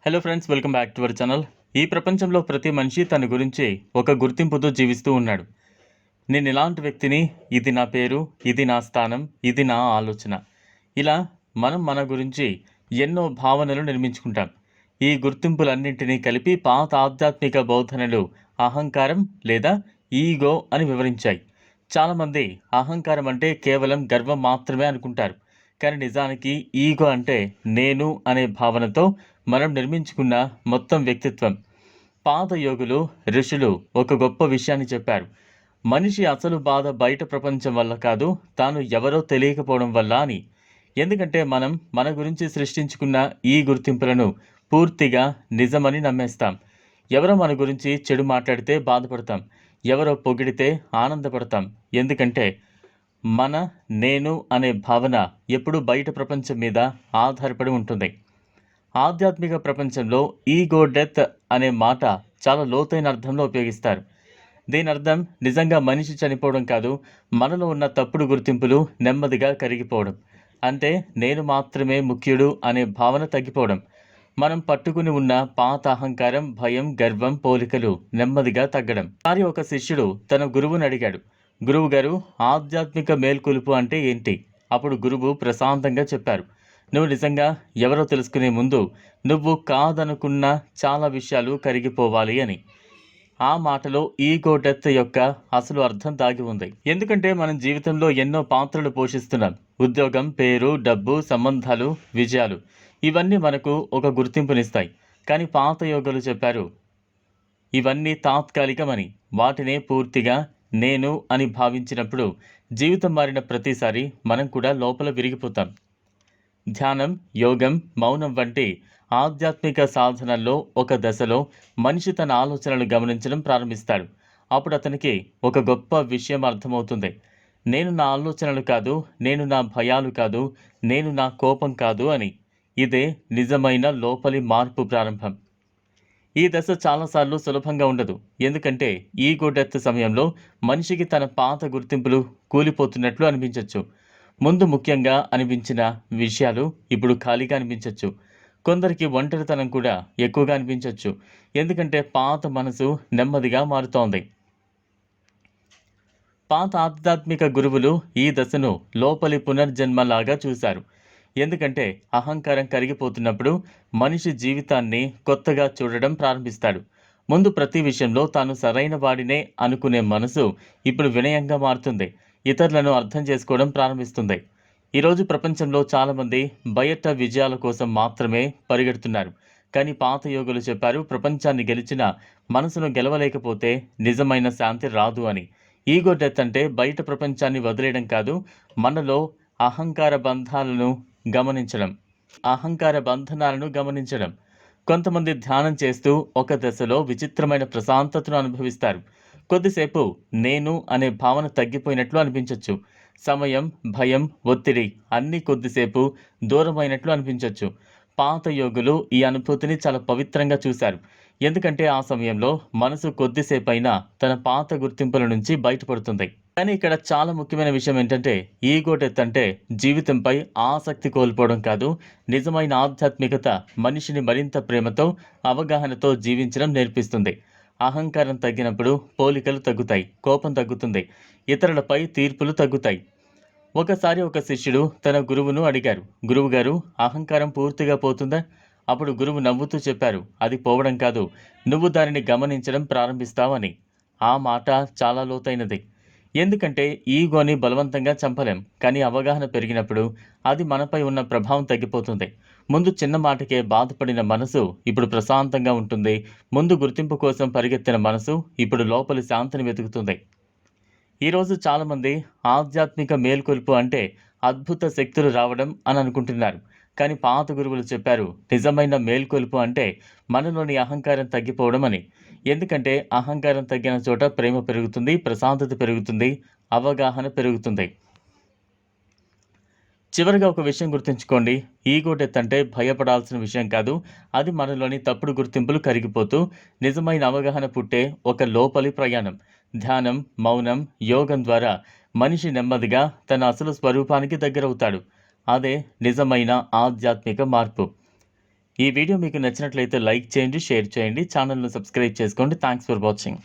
Hello friends, welcome back to our channel. ఈ ప్రపంచంలో ప్రతి మనిషి తన గురించి ఒక గుర్తింపుతో జీవిస్తూ ఉన్నాడు. నేను ఇలాంటి వ్యక్తిని, ఇది నా పేరు, ఇది నా స్థానం, ఇది నా ఆలోచన. ఇలా మనం మన గురించి ఎన్నో భావనలు నిర్మించుకుంటాం. ఈ గుర్తింపులన్నింటినీ కలిపి పాత ఆధ్యాత్మిక బోధనలు అహంకారం లేదా ఈగో అని వివరించాయి. చాలామంది అహంకారం అంటే కేవలం గర్వం మాత్రమే అనుకుంటారు. కానీ నిజానికి ఈగో అంటే నేను అనే భావనతో మనం నిర్మించుకున్న మొత్తం వ్యక్తిత్వం. పాత యోగులు, ఋషులు ఒక గొప్ప విషయాన్ని చెప్పారు. మనిషి అసలు బాధ బయట ప్రపంచం వల్ల కాదు, తాను ఎవరో తెలియకపోవడం వల్ల అని. ఎందుకంటే మనం మన గురించి సృష్టించుకున్న ఈ గుర్తింపులను పూర్తిగా నిజమని నమ్మేస్తాం. ఎవరో మన గురించి చెడు మాట్లాడితే బాధపడతాం, ఎవరో పొగిడితే ఆనందపడతాం. ఎందుకంటే మన నేను అనే భావన ఎప్పుడూ బయట ప్రపంచం మీద ఆధారపడి ఉంటుంది. ఆధ్యాత్మిక ప్రపంచంలో ఈగో డెత్ అనే మాట చాలా లోతైన అర్థంలో ఉపయోగిస్తారు. దీని అర్థం నిజంగా మనిషి చనిపోవడం కాదు, మనలో ఉన్న తప్పుడు గుర్తింపులు నెమ్మదిగా కరిగిపోవడం. అంటే నేను మాత్రమే ముఖ్యుడు అనే భావన తగ్గిపోవడం. మనం పట్టుకుని ఉన్న పాత అహంకారం, భయం, గర్వం, పోలికలు నెమ్మదిగా తగ్గడం. మరి ఒక శిష్యుడు తన గురువుని అడిగాడు, గురువుగారు, ఆధ్యాత్మిక మేల్కొలుపు అంటే ఏంటి? అప్పుడు గురువు ప్రశాంతంగా చెప్పారు, నువ్వు నిజంగా ఎవరో తెలుసుకునే ముందు నువ్వు కాదనుకున్న చాలా విషయాలు కరిగిపోవాలి అని. ఆ మాటలో ఈగో డెత్ యొక్క అసలు అర్థం దాగి ఉంది. ఎందుకంటే మనం జీవితంలో ఎన్నో పాత్రలు పోషిస్తున్నాం. ఉద్యోగం, పేరు, డబ్బు, సంబంధాలు, విజయాలు ఇవన్నీ మనకు ఒక గుర్తింపునిస్తాయి. కానీ పాత యోగులు చెప్పారు, ఇవన్నీ తాత్కాలికమని. వాటినే పూర్తిగా నేను అని భావించినప్పుడు జీవితం మారిన ప్రతిసారి మనం కూడా లోపల విరిగిపోతాం. ధ్యానం, యోగం, మౌనం వంటి ఆధ్యాత్మిక సాధనల్లో ఒక దశలో మనిషి తన ఆలోచనలు గమనించడం ప్రారంభిస్తాడు. అప్పుడు అతనికి ఒక గొప్ప విషయం అర్థమవుతుంది. నేను నా ఆలోచనలు కాదు, నేను నా భయాలు కాదు, నేను నా కోపం కాదు అని. ఇదే నిజమైన లోపలి మార్పు ప్రారంభం. ఈ దశ చాలాసార్లు సులభంగా ఉండదు. ఎందుకంటే ఈగో డెత్ సమయంలో మనిషికి తన పాత గుర్తింపులు కూలిపోతున్నట్లు అనిపించవచ్చు. ముందు ముఖ్యంగా అనిపించిన విషయాలు ఇప్పుడు ఖాళీగా అనిపించవచ్చు. కొందరికి ఒంటరితనం కూడా ఎక్కువగా అనిపించవచ్చు. ఎందుకంటే పాత మనసు నెమ్మదిగా మారుతోంది. పాత ఆధ్యాత్మిక గురువులు ఈ దశను లోపలి పునర్జన్మలాగా చూశారు. ఎందుకంటే అహంకారం కరిగిపోతున్నప్పుడు మనిషి జీవితాన్ని కొత్తగా చూడడం ప్రారంభిస్తాడు. ముందు ప్రతి విషయంలో తాను సరైన వాడినే అనుకునే మనసు ఇప్పుడు వినయంగా మారుతుంది. ఇతరులను అర్థం చేసుకోవడం ప్రారంభిస్తుంది. ఈరోజు ప్రపంచంలో చాలామంది బయట విజయాల కోసం మాత్రమే పరిగెడుతున్నారు. కానీ పాత యోగులు చెప్పారు, ప్రపంచాన్ని గెలిచిన మనసును గెలవలేకపోతే నిజమైన శాంతి రాదు అని. ఈగో డెత్ అంటే బయట ప్రపంచాన్ని వదిలేయడం కాదు, మనలో అహంకార బంధాలను గమనించడం. కొంతమంది ధ్యానం చేస్తూ ఒక దశలో విచిత్రమైన ప్రశాంతతను అనుభవిస్తారు. కొద్దిసేపు నేను అనే భావన తగ్గిపోయినట్లు అనిపించవచ్చు. సమయం, భయం, ఒత్తిడి అన్నీ కొద్దిసేపు దూరమైనట్లు అనిపించవచ్చు. పాత యోగులు ఈ అనుభూతిని చాలా పవిత్రంగా చూశారు. ఎందుకంటే ఆ సమయంలో మనసు కొద్దిసేపైనా తన పాత గుర్తింపుల నుంచి బయటపడుతుంది. కానీ ఇక్కడ చాలా ముఖ్యమైన విషయం ఏంటంటే, ఈగో డెత్ అంటే జీవితంపై ఆసక్తి కోల్పోవడం కాదు. నిజమైన ఆధ్యాత్మికత మనిషిని మరింత ప్రేమతో, అవగాహనతో జీవించడం నేర్పిస్తుంది. అహంకారం తగ్గినప్పుడు పోలికలు తగ్గుతాయి, కోపం తగ్గుతుంది, ఇతరులపై తీర్పులు తగ్గుతాయి. ఒకసారి ఒక శిష్యుడు తన గురువును అడిగారు, గురువుగారు, అహంకారం పూర్తిగా పోతుందా? అప్పుడు గురువు నవ్వుతూ చెప్పారు, అది పోవడం కాదు, నువ్వు దానిని గమనించడం ప్రారంభిస్తావని. ఆ మాట చాలా లోతైనది. ఎందుకంటే ఈగోని బలవంతంగా చంపలేం, కానీ అవగాహన పెరిగినప్పుడు అది మనపై ఉన్న ప్రభావం తగ్గిపోతుంది. ముందు చిన్న మాటకే బాధపడిన మనసు ఇప్పుడు ప్రశాంతంగా ఉంటుంది. ముందు గుర్తింపు కోసం పరిగెత్తిన మనసు ఇప్పుడు లోపలి శాంతిని వెతుకుతుంది. ఈరోజు చాలామంది ఆధ్యాత్మిక మేల్కొల్పు అంటే అద్భుత శక్తులు రావడం అని అనుకుంటున్నారు. కానీ పాత గురువులు చెప్పారు, నిజమైన మేల్కొల్పు అంటే మనలోని అహంకారం తగ్గిపోవడం అని. ఎందుకంటే అహంకారం తగ్గిన చోట ప్రేమ పెరుగుతుంది, ప్రశాంతత పెరుగుతుంది, అవగాహన పెరుగుతుంది. చివరిగా ఒక విషయం గుర్తుంచుకోండి, ఈగో డెత్ అంటే భయపడాల్సిన విషయం కాదు. అది మనలోని తప్పుడు గుర్తింపులు కరిగిపోతూ నిజమైన అవగాహన పుట్టే ఒక లోపలి ప్రయాణం. ధ్యానం, మౌనం, యోగం ద్వారా మనిషి నెమ్మదిగా తన అసలు స్వరూపానికి దగ్గరవుతాడు. అదే నిజమైన ఆధ్యాత్మిక మార్పు. ఈ వీడియో మీకు నచ్చినట్లయితే లైక్ చేయండి, షేర్ చేయండి, ఛానల్ను సబ్స్క్రైబ్ చేసుకోండి. Thanks for watching.